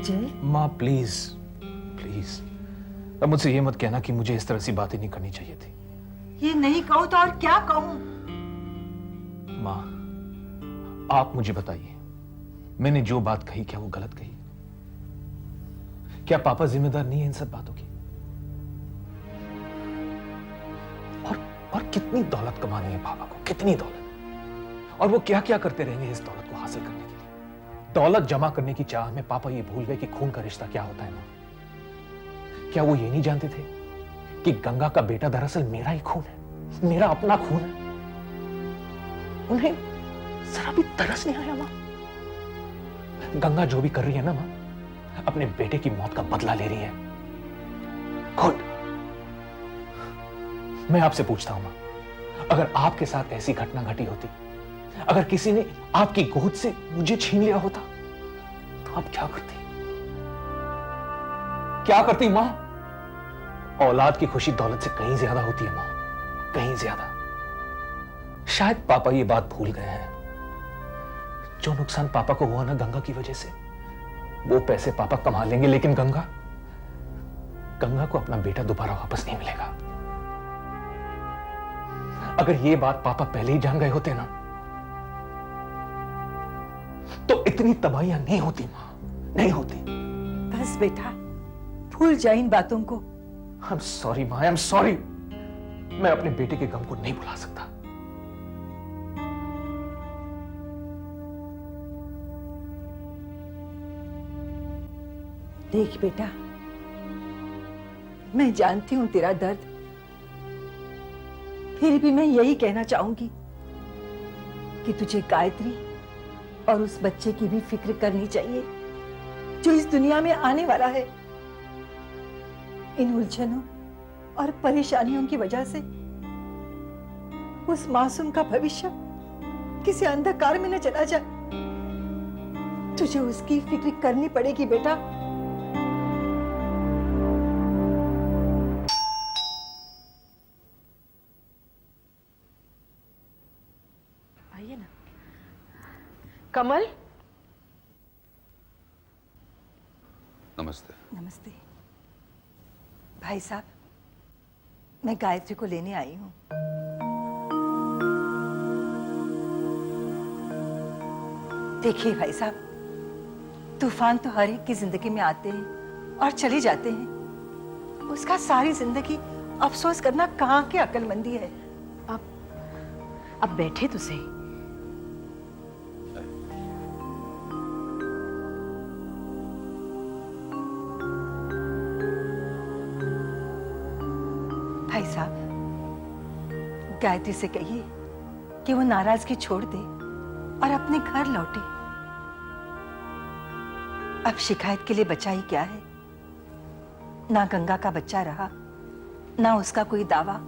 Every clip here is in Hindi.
अजय, माँ प्लीज प्लीज, अब मुझसे ये मत कहना कि मुझे इस तरह से बातें नहीं करनी चाहिए थी। ये नहीं कहूं तो और क्या कहूं? माँ आप मुझे बताइए, मैंने जो बात कही क्या वो गलत कही? क्या पापा जिम्मेदार नहीं है इन सब बातों की? और कितनी दौलत कमानी है पापा को, कितनी दौलत, और वो क्या क्या करते रहेंगे इस दौलत को हासिल करने के लिए। दौलत जमा करने की चाह में पापा ये भूल गए कि खून का रिश्ता क्या होता है। मां, क्या वो ये नहीं जानते थे कि गंगा का बेटा दरअसल मेरा ही खून है, मेरा अपना खून है? उन्हें जरा भी तरस नहीं आया? मां, गंगा जो भी कर रही है ना मां, अपने बेटे की मौत का बदला ले रही है खुद। मैं आपसे पूछता हूं मां, अगर आपके साथ ऐसी घटना घटी होती, अगर किसी ने आपकी गोद से मुझे छीन लिया होता, तो आप क्या करती? क्या करती मां? औलाद की खुशी दौलत से कहीं ज्यादा होती है मां, कहीं ज्यादा। शायद पापा ये बात भूल गए हैं। जो नुकसान पापा को हुआ ना गंगा की वजह से, वो पैसे पापा कमा लेंगे, लेकिन गंगा को अपना बेटा दोबारा वापस नहीं मिलेगा। अगर ये बात पापा पहले ही जान गए होते ना, तो इतनी तबाहियां नहीं होती मां, नहीं होती। बस बेटा, भूल जा इन बातों को। आई एम सॉरी मां, आई एम सॉरी। मैं अपने बेटे के गम को नहीं भुला सकता। देख बेटा, मैं जानती हूं तेरा दर्द, फिर भी मैं यही कहना चाहूंगी कि तुझे गायत्री और उस बच्चे की भी फिक्र करनी चाहिए जो इस दुनिया में आने वाला है। इन उलझनों और परेशानियों की वजह से उस मासूम का भविष्य किसी अंधकार में न चला जाए। तुझे उसकी फिक्र करनी पड़ेगी बेटा। आइए ना। कमल, नमस्ते। नमस्ते भाई साहब, मैं गायत्री को लेने आई हूँ। देखिए भाई साहब, तूफान तो हर एक की जिंदगी में आते हैं और चले जाते हैं। उसका सारी जिंदगी अफसोस करना कहाँ की अक्लमंदी है। अब बैठे तो सही। भाई साहब, गायत्री से कहिए कि वो नाराजगी छोड़ दे और अपने घर लौटे। अब शिकायत के लिए बचा ही क्या है? ना गंगा का बच्चा रहा, ना उसका कोई दावा,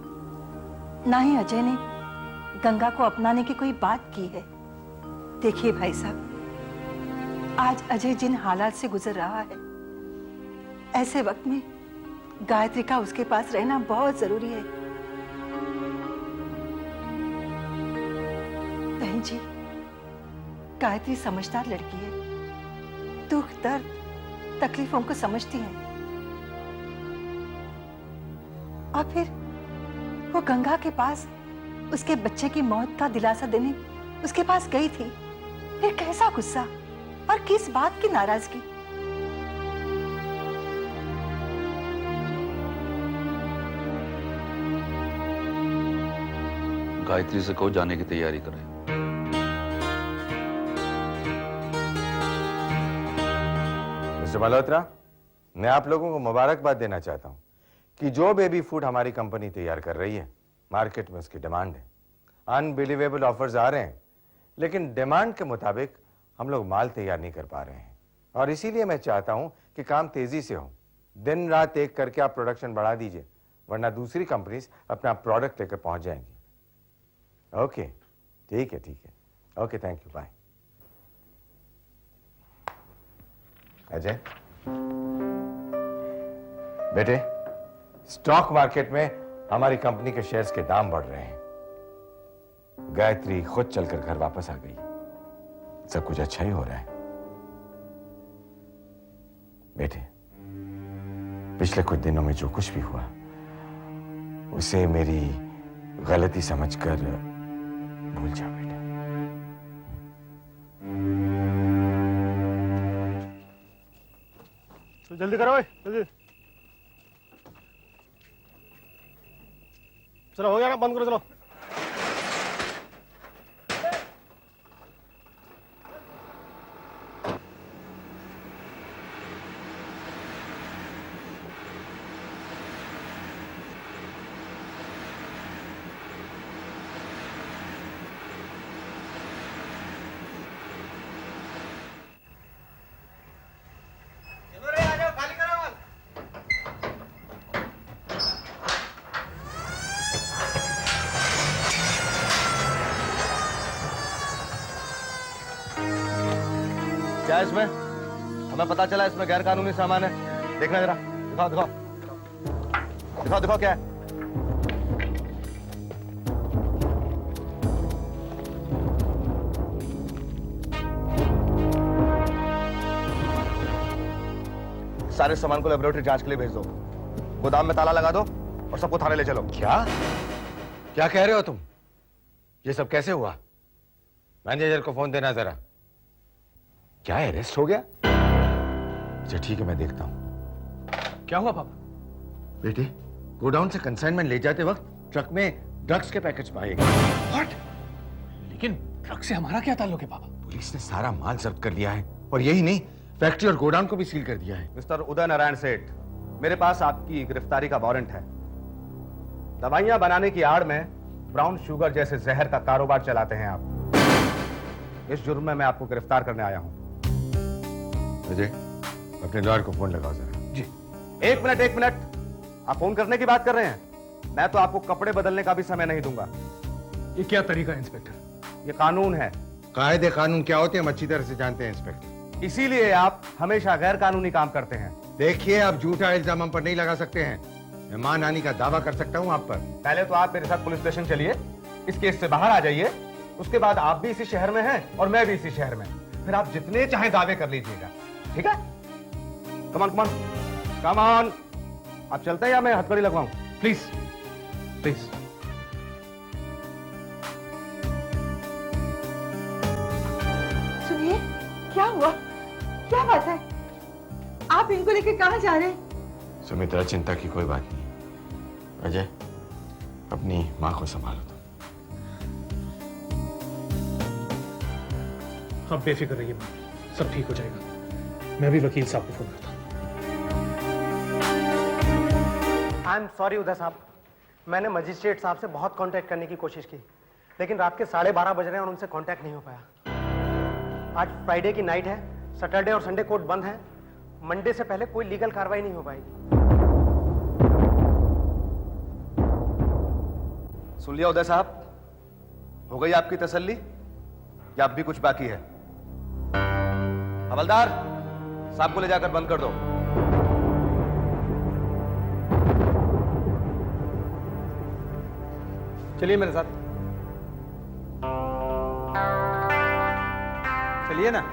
ना ही अजय ने गंगा को अपनाने की कोई बात की है। देखिए भाई साहब, आज अजय जिन हालात से गुजर रहा है, ऐसे वक्त में गायत्री का उसके पास रहना बहुत जरूरी है। बहन जी, गायत्री समझदार लड़की है, दुख दर्द तकलीफों को समझती है। और फिर वो गंगा के पास उसके बच्चे की मौत का दिलासा देने उसके पास गई थी। फिर कैसा गुस्सा और किस बात की नाराजगी? गायत्री से कहो जाने की तैयारी करे। मिस्टर मल्होत्रा, मैं आप लोगों को मुबारकबाद देना चाहता हूं कि जो बेबी फूड हमारी कंपनी तैयार कर रही है, मार्केट में उसकी डिमांड है। अनबिलीवेबल ऑफर्स आ रहे हैं, लेकिन डिमांड के मुताबिक हम लोग माल तैयार नहीं कर पा रहे हैं, और इसीलिए मैं चाहता हूं कि काम तेजी से हो। दिन रात एक करके आप प्रोडक्शन बढ़ा दीजिए, वरना दूसरी कंपनीज अपना प्रोडक्ट लेकर पहुंच जाएंगी। ओके, ठीक है, ठीक है। Okay, thank you, bye. Ajay बेटे, स्टॉक मार्केट में हमारी कंपनी के शेयर्स के दाम बढ़ रहे हैं। गायत्री खुद चलकर घर वापस आ गई। सब कुछ अच्छा ही हो रहा है। बेटे, पिछले कुछ दिनों में जो कुछ भी हुआ उसे मेरी गलती समझकर भूल जा बेटे। तो जल्दी करो भाई, जल्दी। चलो हो गया ना, बंद करो चलो। क्या है इसमें? हमें पता चला इसमें गैर कानूनी सामान है। देखना जरा, दिखाओ दिखाओ दिखाओ दिखाओ क्या है। सारे सामान को लेबोरेटरी जांच के लिए भेज दो। गोदाम में ताला लगा दो और सबको थाने ले चलो। क्या क्या कह रहे हो तुम? ये सब कैसे हुआ? मैनेजर को फोन देना जरा। क्या अरेस्ट हो गया? अच्छा ठीक है, मैं देखता हूं। क्या हुआ पापा? बेटे, गोडाउन से कंसाइनमेंट ले जाते वक्त ट्रक में ड्रग्स के पैकेट्स पाए गए। व्हाट? लेकिन ट्रक से हमारा क्या ताल्लुक है पापा? पुलिस ने सारा माल जब्त कर लिया है और यही नहीं, फैक्ट्री और गोडाउन को भी सील कर दिया है। मिस्टर उदय नारायण सेठ, मेरे पास आपकी गिरफ्तारी का वारंट है। दवाइयां बनाने की आड़ में ब्राउन शुगर जैसे जहर का कारोबार चलाते हैं आप। इस जुर्म में मैं आपको गिरफ्तार करने आया हूं। अजय, अपने लॉयर को फोन लगाओ जरा। जी। एक मिनट, आप फोन करने की बात कर रहे हैं? मैं तो आपको कपड़े बदलने का भी समय नहीं दूंगा। ये क्या तरीका है इंस्पेक्टर? ये कानून है, कायदे कानून क्या होते हैं हम अच्छी तरह से जानते हैं इंस्पेक्टर। इसीलिए आप हमेशा गैर कानूनी काम करते हैं। देखिए, आप झूठा इल्जाम हम पर नहीं लगा सकते हैं। मैं मानहानि का दावा कर सकता हूं आप पर। पहले तो आप मेरे साथ पुलिस स्टेशन चलिए, इस केस से बाहर आ जाइए। उसके बाद आप भी इसी शहर में हैं और मैं भी इसी शहर में। फिर आप जितने चाहे दावे कर लीजिएगा, ठीक है? कमान कमान कमान, आप चलते हैं या मैं हथकड़ी लगवाऊं? Please please. सुनिए, क्या हुआ? क्या बात है? आप इनको लेके कहाँ जा रहे हैं? सुमित्रा, चिंता की कोई बात नहीं। अजय, अपनी माँ को संभालो तुम। आप बेफिक्र रहिए माँ, सब ठीक हो जाएगा। मैं भी वकील साहब को फोन करता हूँ। आई एम सॉरी उदय साहब, मैंने मजिस्ट्रेट साहब से बहुत कांटेक्ट करने की कोशिश की, लेकिन रात के 12:30 बज रहे हैं और उनसे कांटेक्ट नहीं हो पाया। आज फ्राइडे की नाइट है, सैटरडे और संडे कोर्ट बंद है। मंडे से पहले कोई लीगल कार्रवाई नहीं हो पाएगी। सुन लिया उदय साहब? हो गई आपकी तसल्ली या अब भी कुछ बाकी है? हवलदार साहब को ले जाकर बंद कर दो। चलिए मेरे साथ, चलिए ना।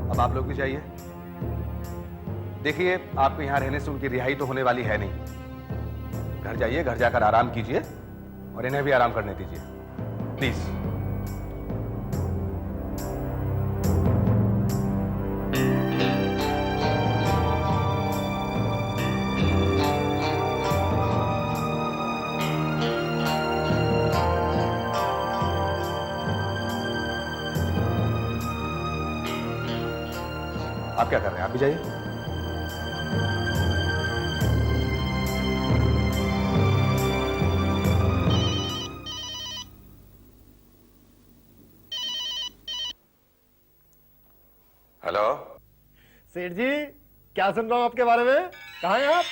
अब आप लोग भी जाइए। देखिए, आपको यहां रहने से उनकी रिहाई तो होने वाली है नहीं। घर जाइए, घर जाकर आराम कीजिए और इन्हें भी आराम करने दीजिए, प्लीज। आप क्या कर रहे हैं? आप भी जाइए। हेलो। सेठ जी, क्या सुन रहा हूं आपके बारे में? कहाँ हैं आप?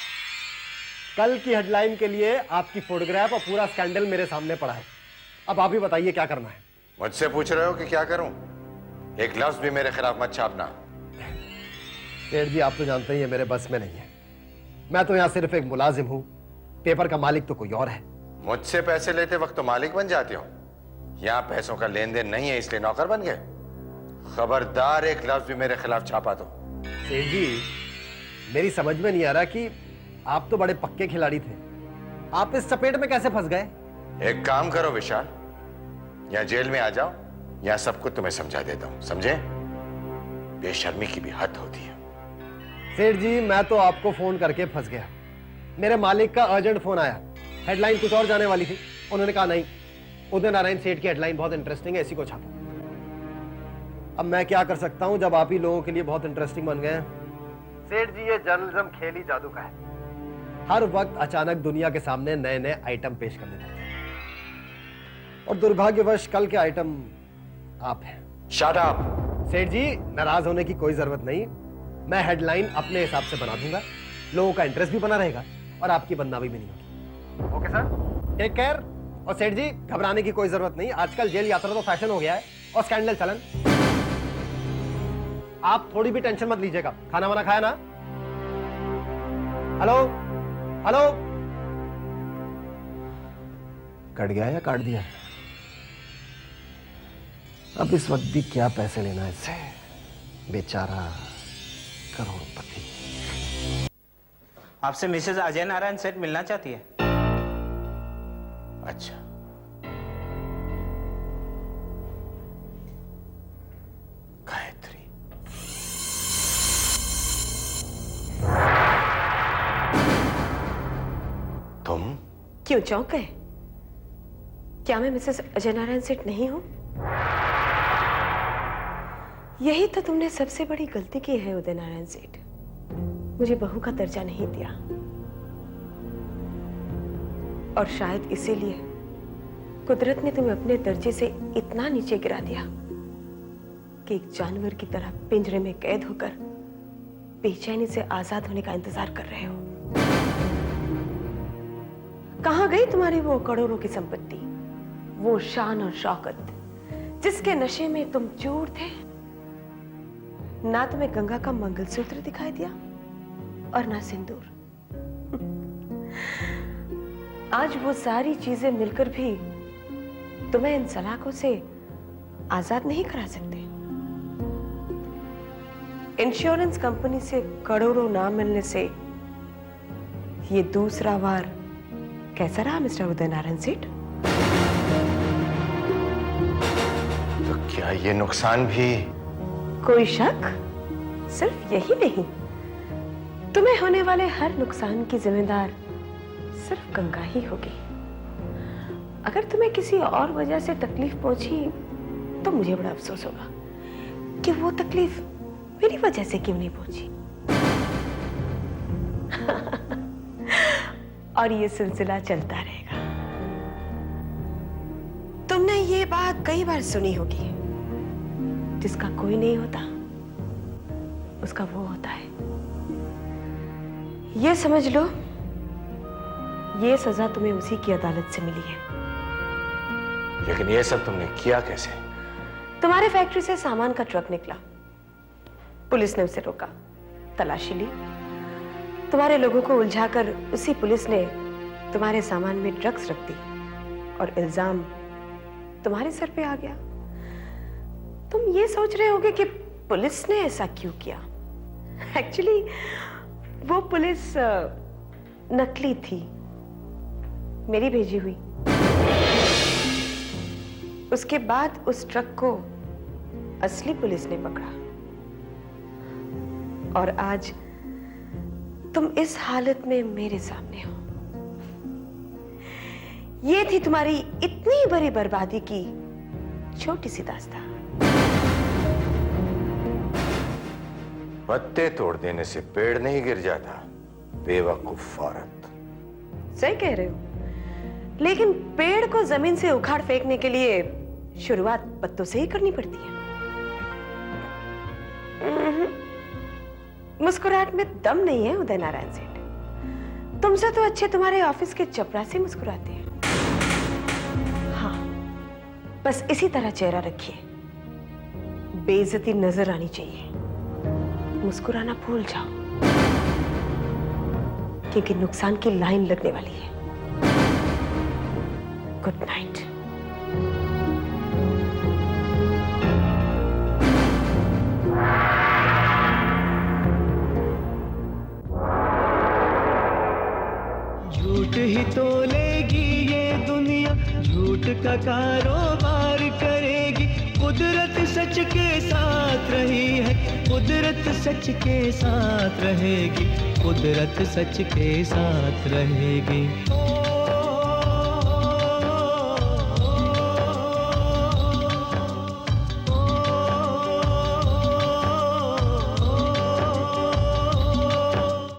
कल की हेडलाइन के लिए आपकी फोटोग्राफ और पूरा स्कैंडल मेरे सामने पड़ा है। अब आप ही बताइए क्या करना है। मुझसे पूछ रहे हो कि क्या करूं? एक लफ्ज भी मेरे खिलाफ मत छापना। सेठ जी, आप तो जानते ही हैं मेरे बस में नहीं है। मैं तो यहाँ सिर्फ एक मुलाजिम हूँ, पेपर का मालिक तो कोई और है। मुझसे पैसे लेते वक्त तो मालिक बन जाते हो, यहाँ पैसों का लेन देन नहीं है इसलिए नौकर बन गए। खबरदार एक लफ्ज भी मेरे खिलाफ छापा तो। सेठ जी, मेरी समझ में नहीं आ रहा कि आप तो बड़े पक्के खिलाड़ी थे, आप इस चपेट में कैसे फंस गए? एक काम करो विशाल, यहाँ जेल में आ जाओ, यहाँ सब कुछ तुम्हें समझा देता हूँ, समझे? बेशर्मी की भी हद होती है। सेठ जी, मैं तो आपको फोन करके फंस गया। मेरे मालिक का अर्जेंट फोन आया, हेडलाइन कुछ और जाने वाली थी। उन्होंने कहा नहीं, उदय नारायण सेठ की हेडलाइन बहुत इंटरेस्टिंग है, इसी को छापो। अब मैं क्या कर सकता हूं जब आप ही लोगों के लिए बहुत इंटरेस्टिंग बन गए हैं। सेठ जी, ये जर्नलिज्म खेल ही जादू का है। हर वक्त अचानक दुनिया के सामने नए नए आइटम पेश करने लगते हैं, और दुर्भाग्यवश कल के आइटम आप हैं। Shut up. सेठ जी, नाराज होने की कोई जरूरत नहीं, मैं हेडलाइन अपने हिसाब से बना दूंगा, लोगों का इंटरेस्ट भी बना रहेगा और आपकी बदनामी भी नहीं होगी। Okay sir, take care. और सेठ जी, घबराने की कोई जरूरत नहीं, आजकल जेल यात्रा तो फैशन हो गया है और स्कैंडल चलन। आप थोड़ी भी टेंशन मत लीजिएगा। खाना वाना खाया ना? हेलो हेलो, कट गया या काट दिया? अब इस वक्त भी क्या पैसे लेना है इससे, बेचारा करोड़पति। आपसे मिसेज अजय नारायण सेठ मिलना चाहती है। अच्छा, गायत्री। तुम? क्यों चौंक गए? क्या मैं मिसेस अजय नारायण सेठ नहीं हूं? यही तो तुमने सबसे बड़ी गलती की है उदय नारायण सेठ, मुझे बहू का दर्जा नहीं दिया। और शायद इसीलिए कुदरत ने तुम्हें अपने दर्जे से इतना नीचे गिरा दिया कि एक जानवर की तरह पिंजरे में कैद होकर बेचैनी से आजाद होने का इंतजार कर रहे हो। कहां गई तुम्हारी वो करोड़ों की संपत्ति, वो शान और शौकत जिसके नशे में तुम चूर थे? ना तुम्हें गंगा का मंगलसूत्र दिखाई दिया और ना सिंदूर। आज वो सारी चीजें मिलकर भी तुम्हें इन सलाखों से आजाद नहीं करा सकते। इंश्योरेंस कंपनी से करोड़ों ना मिलने से ये दूसरा वार कैसा रहा मिस्टर उदय नारायण सेठ? तो क्या ये नुकसान भी? कोई शक? सिर्फ यही नहीं, तुम्हें होने वाले हर नुकसान की जिम्मेदार सिर्फ गंगा ही होगी। अगर तुम्हें किसी और वजह से तकलीफ पहुंची तो मुझे बड़ा अफसोस होगा कि वो तकलीफ मेरी वजह से क्यों नहीं पहुंची। और ये सिलसिला चलता रहेगा। तुमने ये बात कई बार सुनी होगी, जिसका कोई नहीं होता उसका वो होता है। ये समझ लो, ये सजा तुम्हें उसी की अदालत से मिली है। लेकिन ये सब तुमने किया कैसे? तुम्हारे फैक्ट्री से सामान का ट्रक निकला, पुलिस ने उसे रोका, तलाशी ली। तुम्हारे लोगों को उलझाकर उसी पुलिस ने तुम्हारे सामान में ड्रग्स रख दी और इल्जाम तुम्हारे सर पे आ गया। तुम ये सोच रहे होगे कि पुलिस ने ऐसा क्यों किया। एक्चुअली वो पुलिस नकली थी, मेरी भेजी हुई। उसके बाद उस ट्रक को असली पुलिस ने पकड़ा और आज तुम इस हालत में मेरे सामने हो। ये थी तुम्हारी इतनी बड़ी बर्बादी की छोटी सी दास्तान। पत्ते तोड़ देने से पेड़ नहीं गिर जाता, बेवकूफ औरत। सही कह रहे हो, लेकिन पेड़ को जमीन से उखाड़ फेंकने के लिए शुरुआत पत्तों से ही करनी पड़ती है। मुस्कुराहट में दम नहीं है उदय नारायण सेठ। तुमसे तो अच्छे तुम्हारे ऑफिस के चपरासी मुस्कुराते हैं। हाँ, बस इसी तरह चेहरा रखिए, बेइज्जती नजर आनी चाहिए। मुस्कुराना भूल जाओ, क्योंकि नुकसान की लाइन लगने वाली है। Good night. झूठ ही तो लेगी ये दुनिया, झूठ का कारोबार करेगी। कुदरत सच के साथ रही है, कुदरत सच के साथ रहेगी, कुदरत सच के साथ रहेगी।